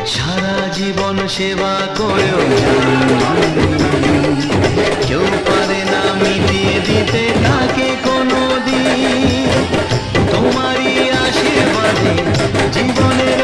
সারা জীবন সেবা করেও কেউ পারে না মিটিয়ে দিতে তাকে কোনোদিন। তোমারই আশীর্বাদে জীবনের